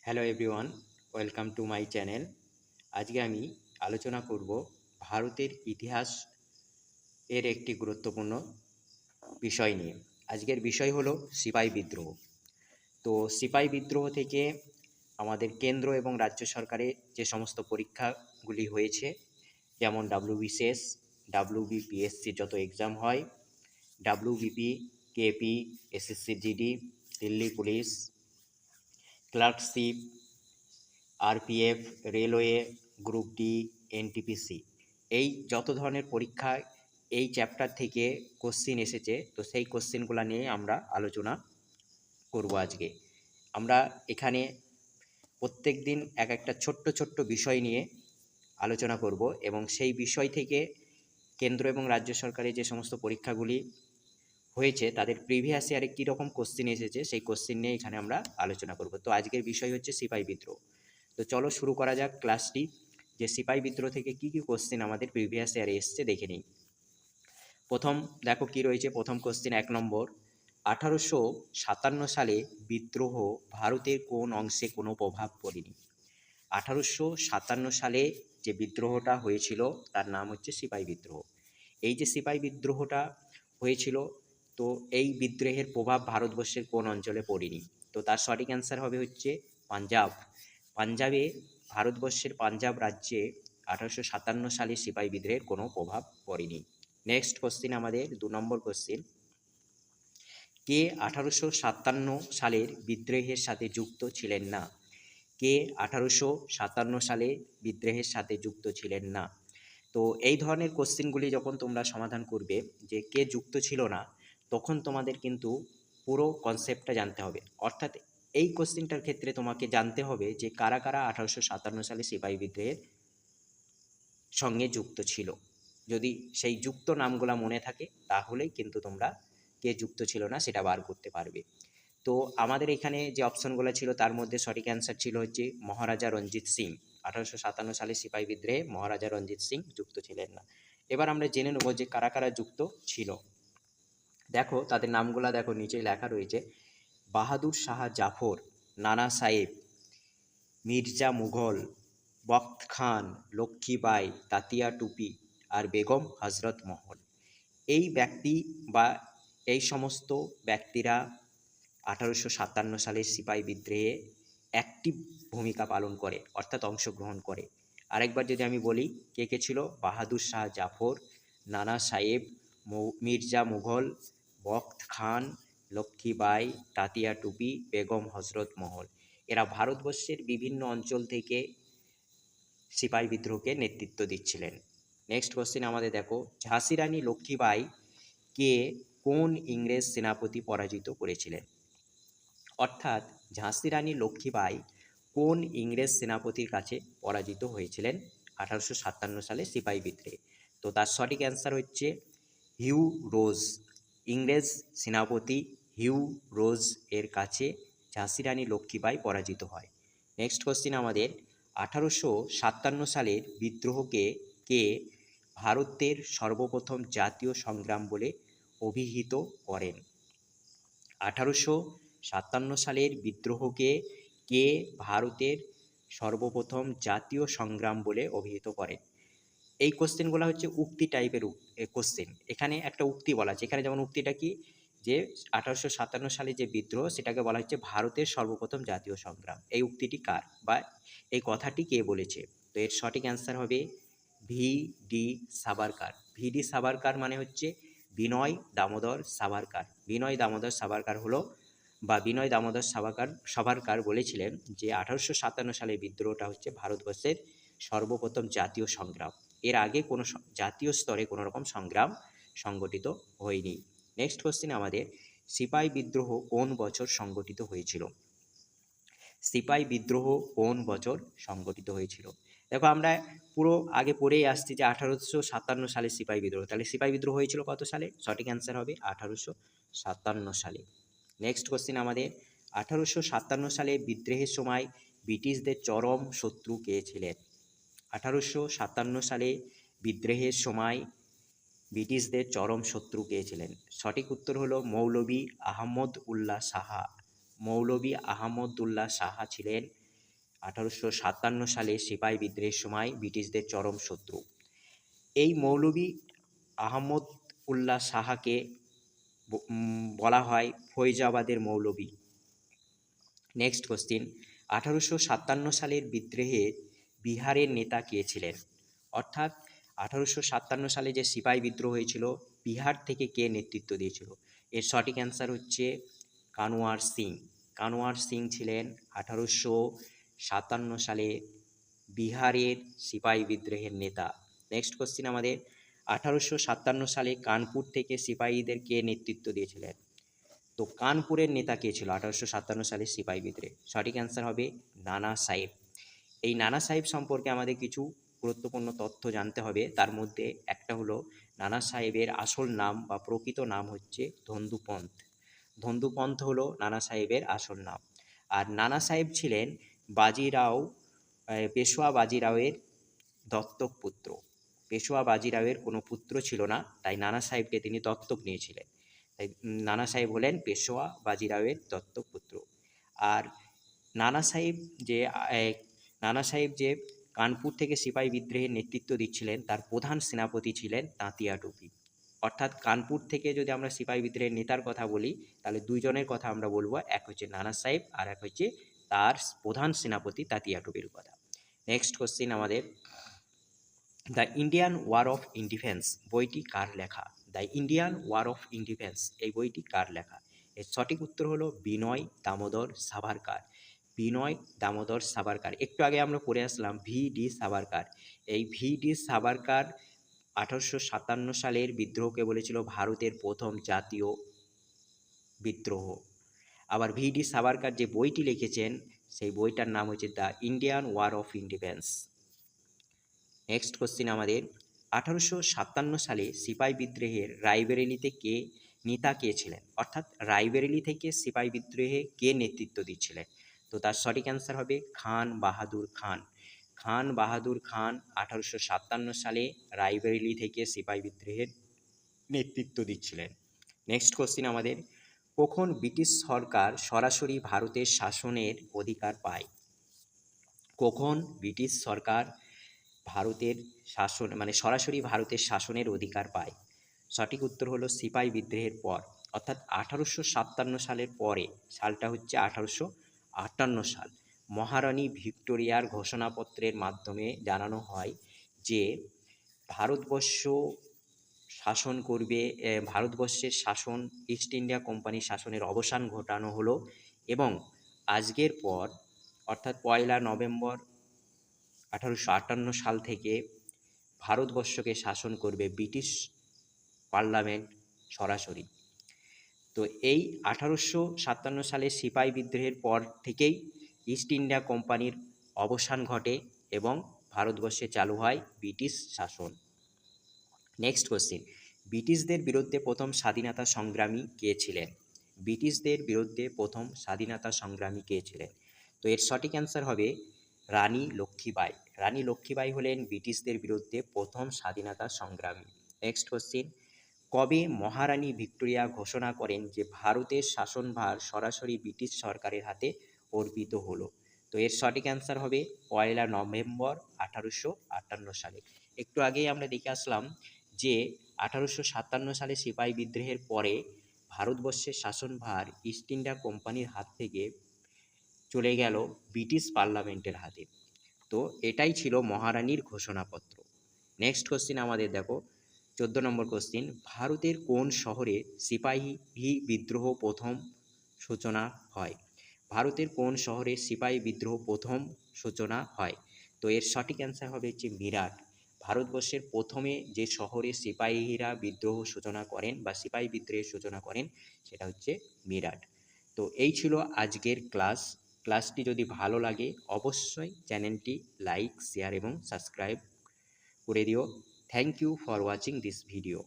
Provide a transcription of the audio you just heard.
Hello everyone, welcome to my channel. আজকে আমি আলোচনা করব ভারতের ইতিহাস এর একটি গুরুত্বপূর্ণ বিষয় নিয়ে। আজকের বিষয় হলো সিপাই বিদ্রোহ। তো সিপাই বিদ্রোহ থেকে আমাদের কেন্দ্র এবং রাজ্য সরকারের যে সমস্ত পরীক্ষাগুলি হয়েছে, যেমন ডাব্লিউবিসিএস, ডাব্লিউবিপিএসসি যত এক্সাম হয়, WBP, KP, SSC GD, Delhi police, clerkship, RPF, railway, group D, NTPC, এই যত ধরনের পরীক্ষা এই চ্যাপ্টার থেকে কোশ্চিন এসেছে, তো সেই কোশ্চিনগুলো নিয়ে আমরা আলোচনা করব আজকে। আমরা এখানে প্রত্যেক দিন এক একটা ছোট্ট ছোট্ট বিষয় নিয়ে আলোচনা করব এবং সেই বিষয় থেকে কেন্দ্র এবং রাজ্য সরকারের যে সমস্ত পরীক্ষাগুলি হয়েছে তাদের প্রিভিয়াস ইয়ারে কীরকম কোশ্চিন এসেছে সেই কোশ্চিন নিয়ে এখানে আমরা আলোচনা করব। তো আজকের বিষয় হচ্ছে সিপাই বিদ্রোহ। তো চলো শুরু করা যাক ক্লাসটি, যে সিপাই বিদ্রোহ থেকে কী কী কোশ্চেন আমাদের প্রিভিয়াস ইয়ারে এসছে দেখে নিই। প্রথম দেখো কি রয়েছে, প্রথম কোশ্চেন 1 নম্বর, 1857 সালে বিদ্রোহ ভারতের কোন অংশে কোনো প্রভাব পড়েনি? 1857 সালে যে বিদ্রোহটা হয়েছিল তার নাম হচ্ছে সিপাই বিদ্রোহ। এই যে সিপাই বিদ্রোহটা হয়েছিল, তো এই বিদ্রোহের প্রভাব ভারতবর্ষের কোন অঞ্চলে পড়েনি? তো তার সঠিক অ্যান্সার হবে হচ্ছে পাঞ্জাব। পাঞ্জাবে, ভারতবর্ষের পাঞ্জাব রাজ্যে 1857 সালে সিপাই বিদ্রোহের কোনো প্রভাব পড়েনি। নেক্সট কোশ্চিন আমাদের 2 নম্বর কোশ্চিন, কে 1857 সালের বিদ্রোহের সাথে যুক্ত ছিলেন না? কে 1857 সালে বিদ্রোহের সাথে যুক্ত ছিলেন না? তো এই ধরনের কোশ্চেনগুলি যখন তোমরা সমাধান করবে যে কে যুক্ত ছিল না, তখন তোমাদের কিন্তু পুরো কনসেপ্টটা জানতে হবে। অর্থাৎ এই কোশ্চেনটার ক্ষেত্রে তোমাকে জানতে হবে যে কারা কারা 1857 সালে সিপাহী বিদ্রোহের সঙ্গে যুক্ত ছিল। যদি সেই যুক্ত নামগুলা মনে থাকে তাহলেই কিন্তু তোমরা কে যুক্ত ছিল না সেটা বার করতে পারবে। তো আমাদের এখানে যে অপশনগুলো ছিল তার মধ্যে সঠিক অ্যান্সার ছিল হচ্ছে মহারাজা রঞ্জিত সিং। 1857 সালে সিপাহী বিদ্রোহে মহারাজা রঞ্জিত সিং যুক্ত ছিলেন না। এবার আমরা জেনে নেব যে কারা কারা যুক্ত ছিল। দেখো তাদের নামগুলা দেখো, নিচেই লেখা রয়েছে বাহাদুর শাহ জাফর, নানা সাহেব, মির্জা মুঘল, বখত খান, লক্ষ্মীবাই, তাতিয়া টুপি আর বেগম হজরত মহল। এই ব্যক্তি বা এই সমস্ত ব্যক্তিরা 1857 সালের সিপাহী বিদ্রোহে অ্যাক্টিভ ভূমিকা পালন করে, অর্থাৎ অংশগ্রহণ করে। আরেকবার যদি আমি বলি কে কে ছিল, বাহাদুর শাহ জাফর, নানা সাহেব, মির্জা মুঘল, বখত খান, লক্ষ্মীবাই, তাতিয়া টুপি, বেগম হজরত মহল। এরা ভারতবর্ষের বিভিন্ন অঞ্চল থেকে সিপাহী বিদ্রোহকে নেতৃত্ব দিচ্ছিলেন। নেক্সট কোশ্চেন আমাদের দেখো, ঝাঁসি রানী লক্ষ্মীবাই কে কোন ইংরেজ সেনাপতি পরাজিত করেছিলেন? অর্থাৎ ঝাঁসি রানী লক্ষ্মীবাই কোন ইংরেজ সেনাপতির কাছে পরাজিত হয়েছিলেন 1857 সালে সিপাহী বিদ্রোহে? তো তার সঠিক অ্যান্সার হচ্ছে হিউ রোজ। ইংরেজ সেনাপতি হিউ রোজ এর কাছে ঝাঁসি রানী লক্ষ্মীবাই পরাজিত হয়। নেক্সট কোশ্চিন আমাদের, 1857 সালের বিদ্রোহকে কে ভারতের সর্বপ্রথম জাতীয় সংগ্রাম বলে অভিহিত করেন? 1857 সালের বিদ্রোহকে কে ভারতের সর্বপ্রথম জাতীয় সংগ্রাম বলে অভিহিত করেন? এই কোশ্চেনগুলো হচ্ছে উক্তি টাইপের কোশ্চেন। এখানে একটা উক্তি বলা আছে, এখানে যেমন উক্তিটা কি, যে 1857 সালে যে বিদ্রোহ সেটাকে বলা হচ্ছে ভারতের সর্বপ্রথম জাতীয় সংগ্রাম। এই উক্তিটি কার বা এই কথাটি কে বলেছে? তো এর সঠিক অ্যান্সার হবে V D Savarkar. V D Savarkar মানে হচ্ছে বিনয় দামোদর সাভারকার। বিনয় দামোদর সাভারকার হলো বা বিনয় দামোদর সাভারকার বলেছিলেন যে 1857 সালে বিদ্রোহটা হচ্ছে ভারতবর্ষের সর্বপ্রথম জাতীয় সংগ্রাম। এর আগে কোনো জাতীয় স্তরে কোনো রকম সংগ্রাম সংগঠিত হয়নি। নেক্সট কোশ্চেন আমাদের, সিপাই বিদ্রোহ কোন বছর সংগঠিত হয়েছিল? সিপাই বিদ্রোহ কোন বছর সংগঠিত হয়েছিল? দেখো আমরা পুরো আগে পড়েই আসছি যে 1857 সালে সিপাই বিদ্রোহ। তাহলে সিপাই বিদ্রোহ হয়েছিল কত সালে? সঠিক অ্যান্সার হবে 1857 সালে। নেক্সট কোশ্চেন আমাদের, 1857 সালে বিদ্রোহের সময় ব্রিটিশদের চরম শত্রু কে ছিলেন? 1857 সালে বিদ্রোহের সময় ব্রিটিশদের চরম শত্রু কে ছিলেন? সঠিক উত্তর হলো মৌলভী আহমদ উল্লাহ সাহা। মৌলভী আহমদ উল্লাহ সাহা ছিলেন 1857 সালে সিপাহী বিদ্রোহের সময় ব্রিটিশদের চরম শত্রু। এই মৌলভী আহমদ উল্লাহ শাহকে বলা হয় ফৈজাবাদের মৌলভী। নেক্সট কোশ্চিন, 1857 সালের বিদ্রোহে বিহারের নেতা কে ছিলেন? অর্থাৎ 1857 সালে যে সিপাহী বিদ্রোহ হয়েছিল, বিহার থেকে কে নেতৃত্ব দিয়েছিল? এর সঠিক অ্যান্সার হচ্ছে কানওয়ার সিং। কানওয়ার সিং ছিলেন 1857 সালে বিহারের সিপাহী বিদ্রোহের নেতা। নেক্সট কোশ্চিন আমাদের, 1857 সালে কানপুর থেকে সিপাহীদের কে নেতৃত্ব দিয়েছিলেন? তো কানপুরের নেতা কে ছিল 1857 সালে সিপাহী বিদ্রোহে? সঠিক অ্যান্সার হবে নানা সাহেব। এই নানা সাহেব সম্পর্কে আমাদের কিছু গুরুত্বপূর্ণ তথ্য জানতে হবে। তার মধ্যে একটা হলো, নানা সাহেবের আসল নাম বা প্রকৃত নাম হচ্ছে ধন্দুপন্ত। ধন্দুপন্ত হলো নানা সাহেবের আসল নাম। আর নানা সাহেব ছিলেন বাজিরাও, পেশোয়া বাজিরাওয়ের দত্তক পুত্র। পেশোয়া বাজিরাওয়ের কোনো পুত্র ছিল না, তাই নানা সাহেবকে তিনি দত্তক নিয়েছিলেন। তাই নানা সাহেব হলেন পেশোয়া বাজিরাওয়ের দত্তক পুত্র। আর নানা সাহেব যে নানা সাহেব যে কানপুর থেকে সিপাহী বিদ্রোহের নেতৃত্ব দিচ্ছিলেন, তার প্রধান সেনাপতি ছিলেন তাঁতিয়া টুপি। অর্থাৎ কানপুর থেকে যদি আমরা সিপাহী বিদ্রোহের নেতার কথা বলি, তাহলে দুইজনের কথা আমরা বলবো, এক হচ্ছে নানা সাহেব আর এক হচ্ছে তার প্রধান সেনাপতি তাঁতিয়া টুপির কথা। নেক্সট কোশ্চিন আমাদের, the Indian war of independence বইটি কার লেখা? The Indian war of independence এই বইটি কার লেখা? এর সঠিক উত্তর হলো বিনয় দামোদর সাভারকার। বিনয় দামোদর সাভারকার। একটু আগে আমরা পড়ে আসলাম ভি.ডি. সাভারকার। এই ভি.ডি. সাভারকার 1857 সালের বিদ্রোহকে বলেছিল ভারতের প্রথম জাতীয় বিদ্রোহ। আবার ভি.ডি. সাভারকার যে বইটি লিখেছেন, সেই বইটার নাম হচ্ছে the Indian war of independence. Next question আমাদের, 1857 সালে সিপাহী বিদ্রোহের রায়বেরেলিতে নেতা কে ছিলেন? অর্থাৎ রায়বেরেলি থেকে সিপাহী বিদ্রোহে কে নেতৃত্ব দিচ্ছিলেন? তো তার সঠিক অ্যান্সার হবে খান বাহাদুর খান। খান বাহাদুর খান 1857 সালে রায়বেরেলি থেকে সিপাহী বিদ্রোহের নেতৃত্ব দিচ্ছিলেন। নেক্সট কোশ্চিন আমাদের, কখন ব্রিটিশ সরকার সরাসরি ভারতের শাসনের অধিকার পায়? কখন ব্রিটিশ সরকার ভারতের শাসন সরাসরি ভারতের শাসনের অধিকার পায়? সঠিক উত্তর হলো সিপাহী বিদ্রোহের পর, অর্থাৎ 1857 সালের পরে। সালটা হচ্ছে 1858 সাল। মহারানী ভিক্টোরিয়ার ঘোষণাপত্রের মাধ্যমে জানানো হয় যে ভারতবর্ষ শাসন করবে, ভারতবর্ষের শাসন, ইস্ট ইন্ডিয়া কোম্পানির শাসনের অবসান ঘটানো হলো এবং আজকের পর অর্থাৎ 1 নভেম্বর 1858 সাল থেকে ভারতবর্ষকে শাসন করবে ব্রিটিশ পার্লামেন্ট সরাসরি। তো এই 1857 সালে সিপাহী বিদ্রোহের পর থেকেই ইস্ট ইন্ডিয়া কোম্পানির অবসান ঘটে এবং ভারতবর্ষে চালু হয় ব্রিটিশ শাসন। নেক্সট কোশ্চিন, ব্রিটিশদের বিরুদ্ধে প্রথম স্বাধীনতা সংগ্রামী কে ছিলেন? ব্রিটিশদের বিরুদ্ধে প্রথম স্বাধীনতা সংগ্রামী কে ছিলেন? তো এর সঠিক অ্যান্সার হবে রানী লক্ষ্মীবাঈ। রানী লক্ষ্মীবাঈ হলেন ব্রিটিশদের বিরুদ্ধে প্রথম স্বাধীনতা সংগ্রামী। নেক্সট কোশ্চিন, কবে মহারানী ভিক্টোরিয়া ঘোষণা করেন যে ভারতের শাসনভার সরাসরি ব্রিটিশ সরকারের হাতে অর্পিত হলো? তো এর সঠিক অ্যান্সার হবে 1 নভেম্বর 1858 সালে। একটু আগেই আমরা দেখে আসলাম যে 1857 সালে সিপাহী বিদ্রোহের পরে ভারতবর্ষের শাসনভার ইস্ট ইন্ডিয়া কোম্পানির হাত থেকে চলে গেল ব্রিটিশ পার্লামেন্টের হাতে। তো এটাই ছিল মহারানীর ঘোষণাপত্র। নেক্সট কোশ্চিন আমাদের দেখো, 14 নম্বর কোশ্চিন, ভারতের কোন শহরে সিপাহী বিদ্রোহ প্রথম সূচনা হয়? ভারতের কোন শহরে সিপাহী বিদ্রোহ প্রথম সূচনা হয়? তো এর সঠিক অ্যান্সার হবে হচ্ছে মিরাট। ভারতবর্ষের প্রথমে যে শহরে সিপাহীরা বিদ্রোহ সূচনা করেন বা সিপাহী বিদ্রোহের সূচনা করেন, সেটা হচ্ছে মিরাট। তো এই ছিল আজকের ক্লাস। ক্লাসটি যদি ভালো লাগে অবশ্যই চ্যানেলটি লাইক, শেয়ার এবং সাবস্ক্রাইব করে দিও। Thank you for watching this video.